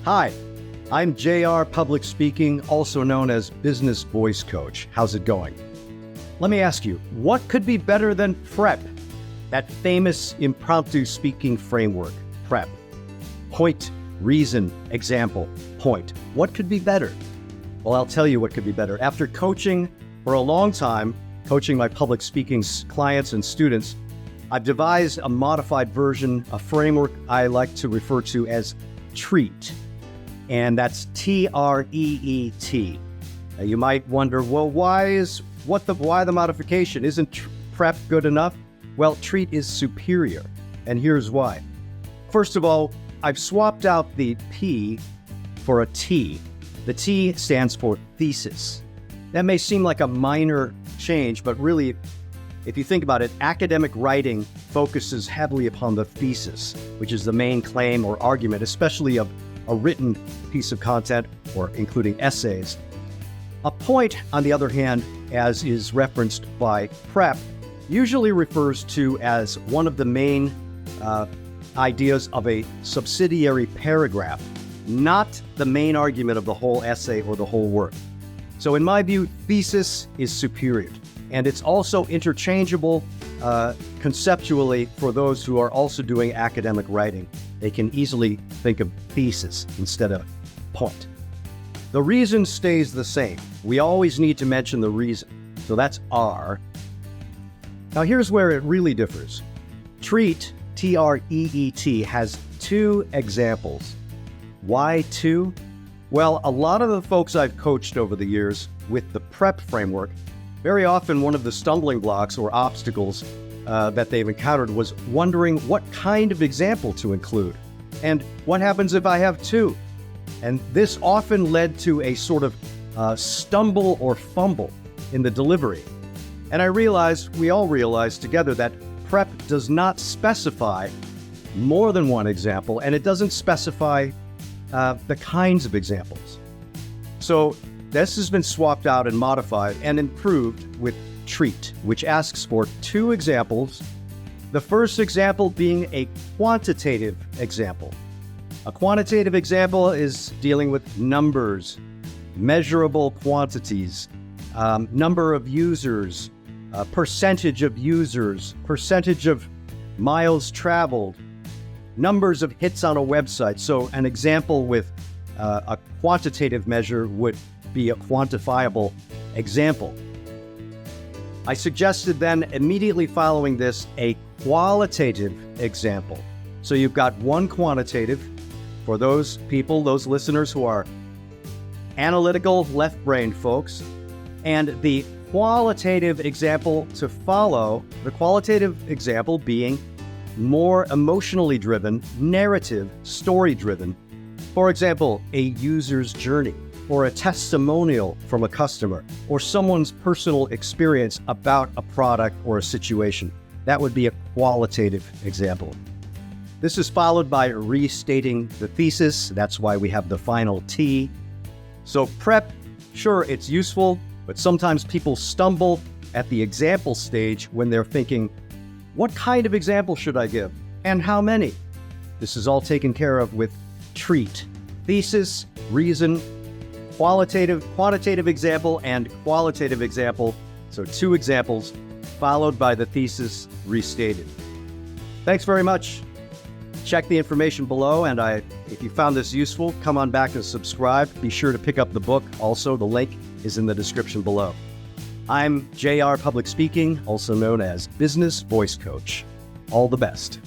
Hi, I'm JR Public Speaking, also known as Business Voice Coach. How's it going? Let me ask you, what could be better than PREP? That famous impromptu speaking framework, PREP. Point, reason, example, point. What could be better? Well, I'll tell you what could be better. After coaching for a long time, coaching my public speaking clients and students, I've devised a modified version, a framework I like to refer to as TREET. And that's T-R-E-E-T. Now you might wonder, well, why the modification? Isn't PREP good enough? Well, TREET is superior, and here's why. First of all, I've swapped out the P for a T. The T stands for thesis. That may seem like a minor change, but really, if you think about it, academic writing focuses heavily upon the thesis, which is the main claim or argument, especially of a written piece of content or including essays. A point, on the other hand, as is referenced by PREP, usually refers to as one of the main ideas of a subsidiary paragraph, not the main argument of the whole essay or the whole work. So in my view, thesis is superior, and it's also interchangeable conceptually for those who are also doing academic writing. They can easily think of thesis instead of point. The reason stays the same. We always need to mention the reason. So that's R. Now here's where it really differs. TREET, T-R-E-E-T, has two examples. Why two? Well, a lot of the folks I've coached over the years with the PREP framework, very often one of the stumbling blocks or obstacles that they've encountered was wondering what kind of example to include. And what happens if I have two? And this often led to a sort of stumble or fumble in the delivery. And we all realized together that PREP does not specify more than one example, and it doesn't specify the kinds of examples. So this has been swapped out and modified and improved with TREET, which asks for two examples. The first example being a quantitative example. A quantitative example is dealing with numbers, measurable quantities, number of users, percentage of users, percentage of miles traveled, numbers of hits on a website. So an example with a quantitative measure would be a quantifiable example. I suggested then, immediately following this, a qualitative example. So you've got one quantitative for those people, those listeners who are analytical, left-brained folks, and the qualitative example to follow, the qualitative example being more emotionally driven, narrative, story-driven. For example, a user's journey, or a testimonial from a customer, or someone's personal experience about a product or a situation. That would be a qualitative example. This is followed by restating the thesis. That's why we have the final T. So PREP, sure, it's useful, but sometimes people stumble at the example stage when they're thinking, what kind of example should I give? And how many? This is all taken care of with TREET. Thesis, reason, quantitative example, and qualitative example. So two examples, followed by the thesis restated. Thanks very much. Check the information below, and if you found this useful, come on back and subscribe. Be sure to pick up the book. Also, the link is in the description below. I'm JR Public Speaking, also known as Business Voice Coach. All the best.